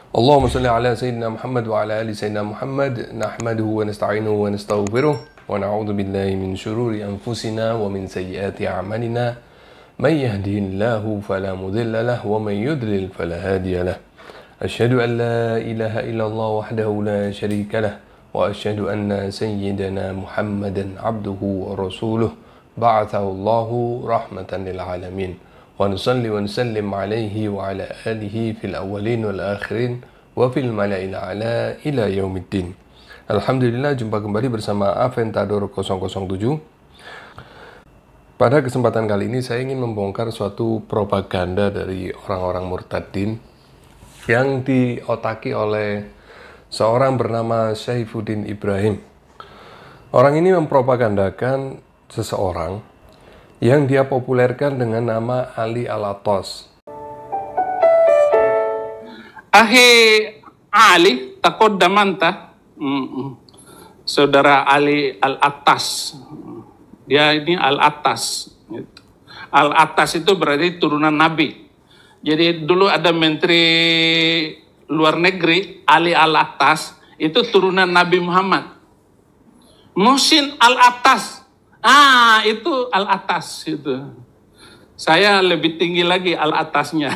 Allahumma salli ala Sayyidina Muhammad wa ala ali Sayyidina Muhammad. Nahmaduhu wa nasta'inuhu wa nastaghfiruh wa na'udzu billahi min syururi anfusina wa min sayyiati a'malina. May yahdihillahu fala mudilla lahu wa may yudlil fala hadiya lahu. Asyhadu an la ilaha illallah wahdahu la syarika lahu wa asyhadu anna sayyidana Muhammadan abduhu wa rasuluh ba'athahu Allahu rahmatan lil alamin. Wa nusalli wa nusallim alaihi wa ala alihi fil awwalin wal akhirin wa fil mala'il a'la ila yaumiddin. Alhamdulillah, jumpa kembali bersama Aventador 007. Pada kesempatan kali ini saya ingin membongkar suatu propaganda dari orang-orang murtadin yang diotaki oleh seorang bernama Saifuddin Ibrahim. Orang ini mempropagandakan seseorang yang dia populerkan dengan nama Ali Alatos. Ali takoddamanta, saudara Ali Al-Attas. Dia ini Al-Attas. Al-Attas itu berarti turunan Nabi. Jadi dulu ada menteri luar negeri Ali Al-Attas, itu turunan Nabi Muhammad. Muhsin Al-Attas. Itu Al-Atas itu. Saya lebih tinggi lagi Al-Atasnya.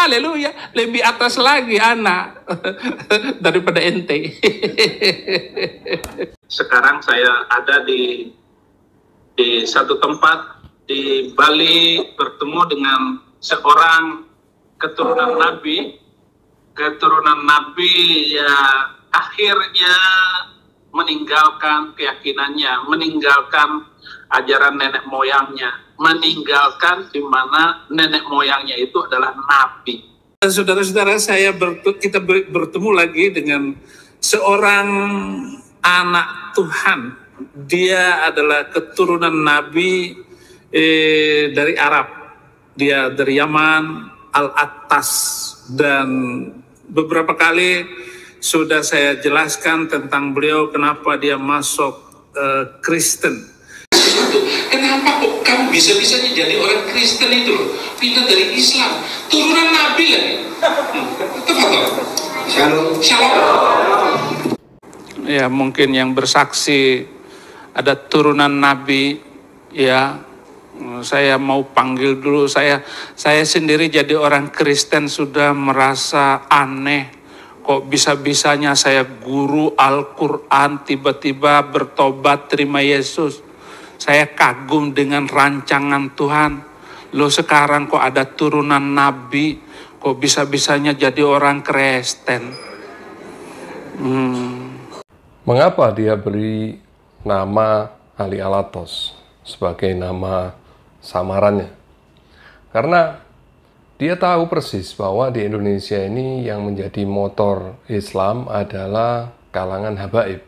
Haleluya, lebih atas lagi anak daripada ente. Sekarang saya ada di satu tempat di Bali, bertemu dengan seorang keturunan Nabi ya akhirnya meninggalkan keyakinannya, meninggalkan ajaran nenek moyangnya, meninggalkan di mana nenek moyangnya itu adalah Nabi. Saudara-saudara, kita bertemu lagi dengan seorang anak Tuhan. Dia adalah keturunan Nabi dari Arab. Dia dari Yaman, Al-Attas, dan beberapa kali sudah saya jelaskan tentang beliau kenapa dia masuk Kristen. Kenapa kok kamu bisa-bisanya jadi orang Kristen itu loh? Pindah dari Islam, turunan Nabi lagi. Tafadhol. Shalom. Ya, mungkin yang bersaksi ada turunan Nabi, ya. Saya mau panggil dulu, saya sendiri jadi orang Kristen sudah merasa aneh. Kok bisa-bisanya saya guru Al-Quran tiba-tiba bertobat terima Yesus. Saya kagum dengan rancangan Tuhan. Loh, sekarang kok ada turunan Nabi, kok bisa-bisanya jadi orang Kristen. Mengapa dia beri nama Ali Alatos sebagai nama samarannya? Karena dia tahu persis bahwa di Indonesia ini yang menjadi motor Islam adalah kalangan habaib.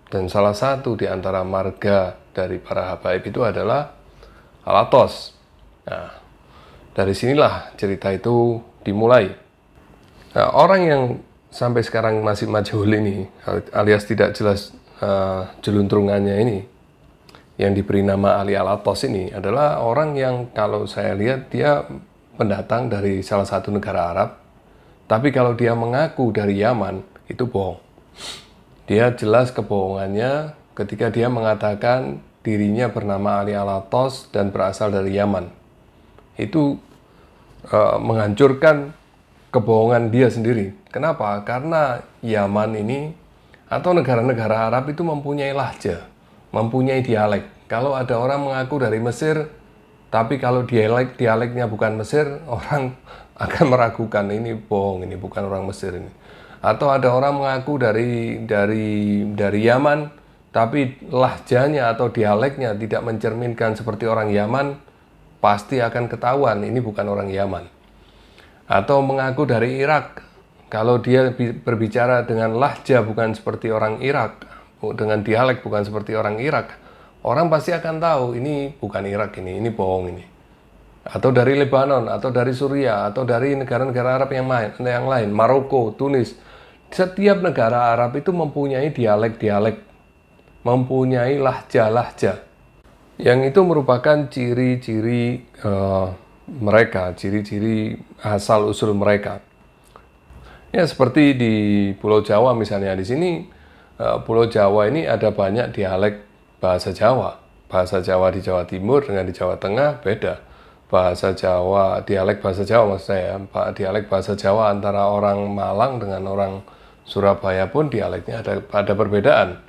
Dan salah satu di antara marga dari para habaib itu adalah Alatos. Nah, dari sinilah cerita itu dimulai. Nah, orang yang sampai sekarang masih majhul ini, alias tidak jelas jeluntrungannya ini, yang diberi nama Ali Alatos ini adalah orang yang kalau saya lihat dia pendatang dari salah satu negara Arab, tapi kalau dia mengaku dari Yaman, itu bohong. Dia jelas kebohongannya ketika dia mengatakan dirinya bernama Ali Alatos dan berasal dari Yaman. Itu menghancurkan kebohongan dia sendiri. Kenapa? Karena Yaman ini atau negara-negara Arab itu mempunyai lahja, mempunyai dialek. Kalau ada orang mengaku dari Mesir, tapi kalau dialeknya bukan Mesir, orang akan meragukan ini bohong, ini bukan orang Mesir ini. Atau ada orang mengaku dari Yaman, tapi lahjanya atau dialeknya tidak mencerminkan seperti orang Yaman, pasti akan ketahuan ini bukan orang Yaman. Atau mengaku dari Irak, kalau dia berbicara dengan lahja bukan seperti orang Irak, dengan dialek bukan seperti orang Irak, orang pasti akan tahu ini bukan Irak ini bohong ini. Atau dari Lebanon, atau dari Suriah, atau dari negara-negara Arab yang lain, Maroko, Tunis. Setiap negara Arab itu mempunyai dialek-dialek, mempunyai lahja-lahja. Yang itu merupakan ciri-ciri mereka, ciri-ciri asal-usul mereka. Ya, seperti di Pulau Jawa misalnya, di sini Pulau Jawa ini ada banyak dialek bahasa Jawa. Bahasa Jawa di Jawa Timur dengan di Jawa Tengah beda. Bahasa Jawa, dialek bahasa Jawa maksud saya, dialek bahasa Jawa antara orang Malang dengan orang Surabaya pun dialeknya ada perbedaan.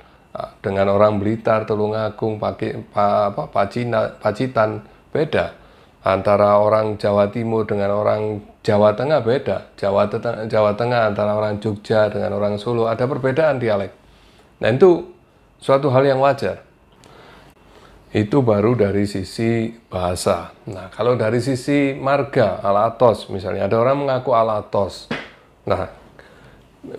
Dengan orang Blitar, Tulungagung, Pacitan beda. Antara orang Jawa Timur dengan orang Jawa Tengah beda. Jawa Tengah antara orang Jogja dengan orang Solo ada perbedaan dialek. Nah, itu suatu hal yang wajar. Itu baru dari sisi bahasa. Nah, kalau dari sisi marga, alatos misalnya, ada orang mengaku alatos. Nah,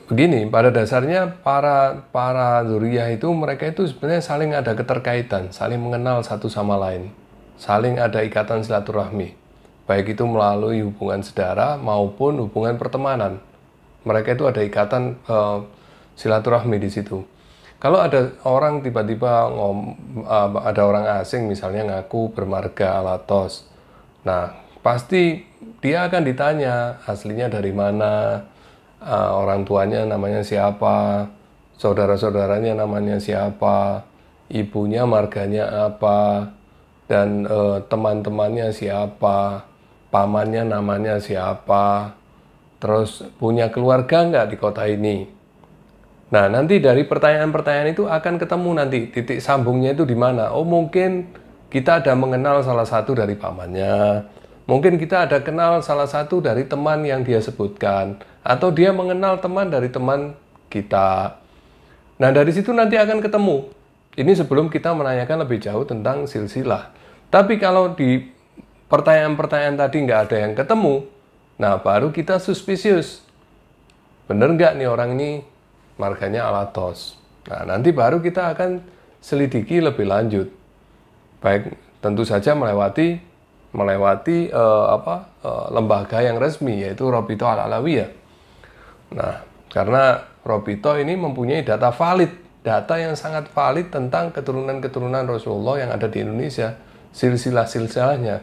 begini, pada dasarnya para dzurriyyah itu, mereka itu sebenarnya saling ada keterkaitan, saling mengenal satu sama lain, saling ada ikatan silaturahmi, baik itu melalui hubungan saudara maupun hubungan pertemanan. Mereka itu ada ikatan silaturahmi di situ. Kalau ada orang tiba-tiba ada orang asing misalnya ngaku bermarga alatos, nah pasti dia akan ditanya aslinya dari mana, orang tuanya namanya siapa, saudara-saudaranya namanya siapa, ibunya marganya apa, dan teman-temannya siapa, pamannya namanya siapa, terus punya keluarga nggak di kota ini. Nah, nanti dari pertanyaan-pertanyaan itu akan ketemu nanti titik sambungnya itu di mana. Oh, mungkin kita ada mengenal salah satu dari pamannya. Mungkin kita ada kenal salah satu dari teman yang dia sebutkan. Atau dia mengenal teman dari teman kita. Nah, dari situ nanti akan ketemu. Ini sebelum kita menanyakan lebih jauh tentang silsilah. Tapi kalau di pertanyaan-pertanyaan tadi nggak ada yang ketemu, nah baru kita suspicious. Bener nggak nih orang ini marganya alatos. Nah, nanti baru kita akan selidiki lebih lanjut. Baik, tentu saja melewati lembaga yang resmi, yaitu Rabithah Al-Alawiyah. Nah, karena Rabithah ini mempunyai data valid, data yang sangat valid tentang keturunan-keturunan Rasulullah yang ada di Indonesia, silsilah-silsilahnya.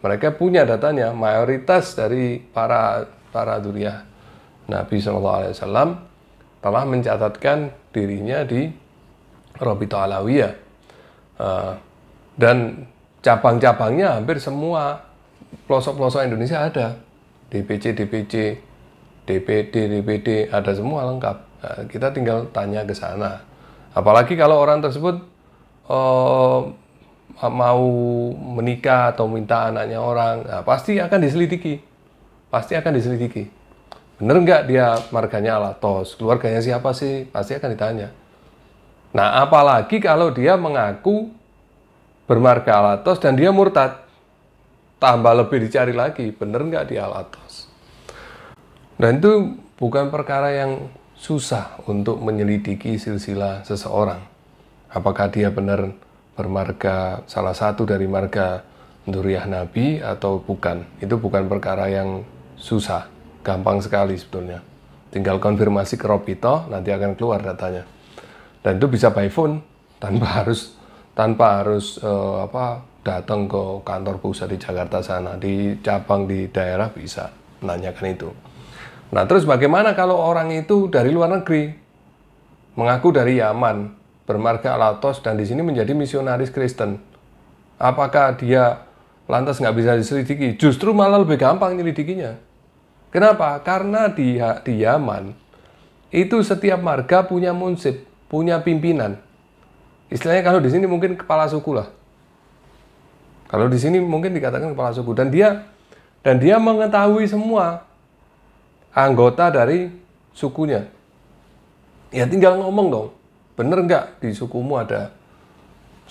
Mereka punya datanya, mayoritas dari para dzurriyyah Nabi SAW telah mencatatkan dirinya di Rabithah Alawiyah, dan cabang-cabangnya hampir semua pelosok-pelosok Indonesia ada, DPC, DPD ada semua lengkap. Nah, kita tinggal tanya ke sana. Apalagi kalau orang tersebut mau menikah atau minta anaknya orang, nah, pasti akan diselidiki. Bener nggak dia marganya alatos? Keluarganya siapa sih? Pasti akan ditanya. Nah, apalagi kalau dia mengaku bermarga alatos dan dia murtad. Tambah lebih dicari lagi, bener nggak dia alatos? Dan itu bukan perkara yang susah untuk menyelidiki silsilah seseorang. Apakah dia benar bermarga salah satu dari marga dzurriyyah Nabi atau bukan? Itu bukan perkara yang susah. Gampang sekali sebetulnya. Tinggal konfirmasi ke Rabithah, nanti akan keluar datanya. Dan itu bisa by phone, tanpa harus datang ke kantor pusat di Jakarta sana, di cabang di daerah bisa menanyakan itu. Nah, terus bagaimana kalau orang itu dari luar negeri, mengaku dari Yaman, bermarga alatos dan di sini menjadi misionaris Kristen? Apakah dia lantas nggak bisa diselidiki? Justru malah lebih gampang nyelidikinya. Kenapa? Karena di Yaman itu setiap marga punya munsib, punya pimpinan. Istilahnya kalau di sini mungkin kepala suku lah. Kalau di sini mungkin dikatakan kepala suku, dan dia mengetahui semua anggota dari sukunya. Ya tinggal ngomong dong, bener nggak di sukumu ada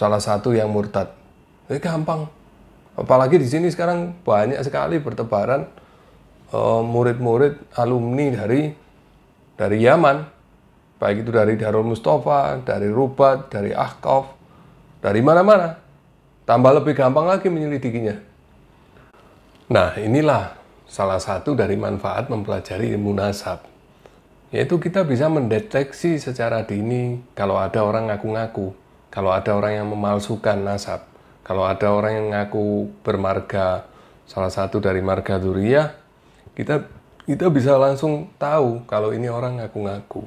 salah satu yang murtad? Gampang. Apalagi di sini sekarang banyak sekali bertebaran murid-murid alumni dari Yaman, baik itu dari Darul Mustafa, dari Rubat, dari Ahqaf, dari mana-mana. Tambah lebih gampang lagi menyelidikinya. Nah, inilah salah satu dari manfaat mempelajari ilmu nasab, yaitu kita bisa mendeteksi secara dini kalau ada orang ngaku-ngaku, kalau ada orang yang memalsukan nasab, Kalau ada orang yang ngaku bermarga, salah satu dari marga Dzurriyyah, kita bisa langsung tahu kalau ini orang ngaku-ngaku.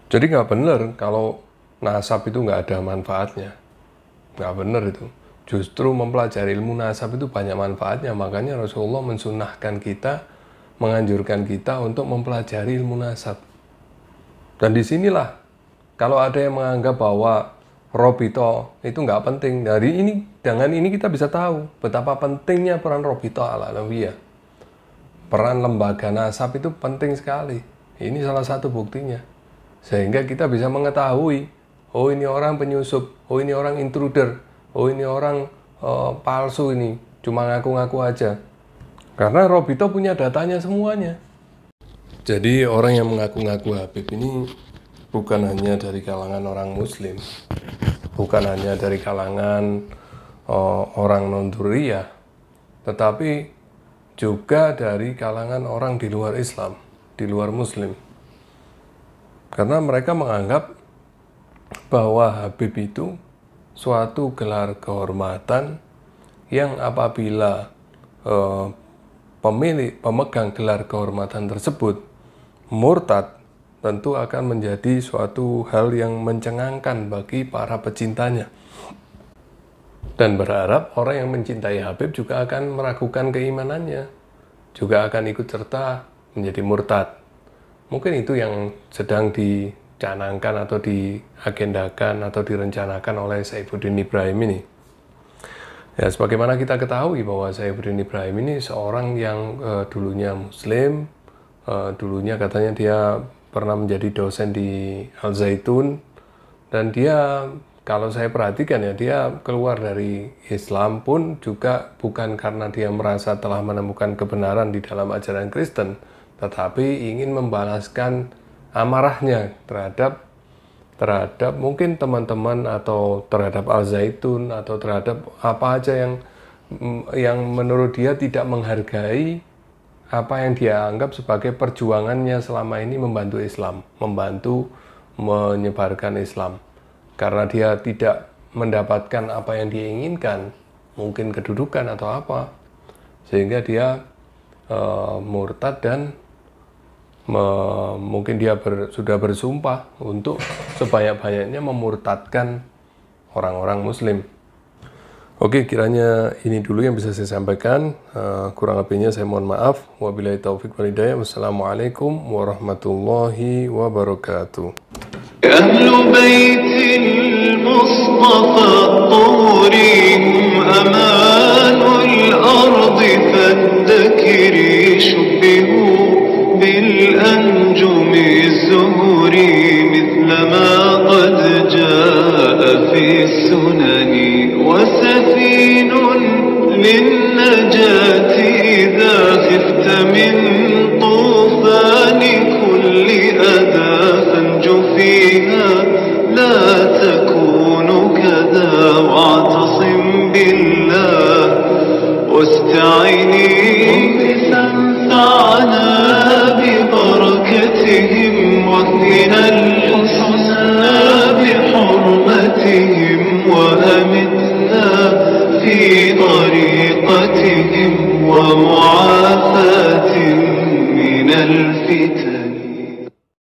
Jadi nggak benar kalau nasab itu nggak ada manfaatnya. Nggak benar itu. Justru mempelajari ilmu nasab itu banyak manfaatnya. Makanya Rasulullah mensunahkan kita, menganjurkan kita untuk mempelajari ilmu nasab. Dan disinilah, kalau ada yang menganggap bahwa Robito itu nggak penting, dengan ini kita bisa tahu betapa pentingnya peran Robito al-Alawiyah. Peran lembaga nasab itu penting sekali. Ini salah satu buktinya. Sehingga kita bisa mengetahui, oh ini orang penyusup, oh ini orang intruder, oh ini orang palsu ini, cuma ngaku-ngaku aja. Karena Robito punya datanya semuanya. Jadi orang yang mengaku-ngaku Habib ini bukan hanya dari kalangan orang Muslim, bukan hanya dari kalangan orang non-Dzurriyyah, tetapi juga dari kalangan orang di luar Islam, di luar Muslim. Karena mereka menganggap bahwa Habib itu suatu gelar kehormatan yang apabila pemegang gelar kehormatan tersebut murtad, tentu akan menjadi suatu hal yang mencengangkan bagi para pecintanya. Dan berharap orang yang mencintai Habib juga akan meragukan keimanannya, juga akan ikut serta menjadi murtad. Mungkin itu yang sedang dicanangkan atau diagendakan atau direncanakan oleh Saifuddin Ibrahim ini. Ya, sebagaimana kita ketahui bahwa Saifuddin Ibrahim ini seorang yang dulunya Muslim, dulunya katanya dia pernah menjadi dosen di Al Zaitun, dan dia, kalau saya perhatikan ya, dia keluar dari Islam pun juga bukan karena dia merasa telah menemukan kebenaran di dalam ajaran Kristen, tetapi ingin membalaskan amarahnya terhadap mungkin teman-teman atau terhadap Al Zaitun atau terhadap apa aja yang menurut dia tidak menghargai apa yang dia anggap sebagai perjuangannya selama ini membantu Islam, membantu menyebarkan Islam. Karena dia tidak mendapatkan apa yang dia inginkan, mungkin kedudukan atau apa, sehingga dia murtad dan mungkin dia sudah bersumpah untuk sebanyak-banyaknya memurtadkan orang-orang Muslim. Oke, kiranya ini dulu yang bisa saya sampaikan. Kurang lebihnya saya mohon maaf. Wabillahi taufik wal hidayah. Wassalamualaikum warahmatullahi wabarakatuh. أهل بيت المصطفى الطهر هم أمان الأرض فالذكري شبهوا بالأنجم الزهر مثلما قد جاء في السنن وسفين للنجاة إذا خفت من طوفان كل أذى فانجو فيها لا تكون كذا واعتصم بالله واستعيني فانفعنا ببركتهم واهدنا الحسنى بحرمتهم وأمتنا في طريقتهم ومعاناتهم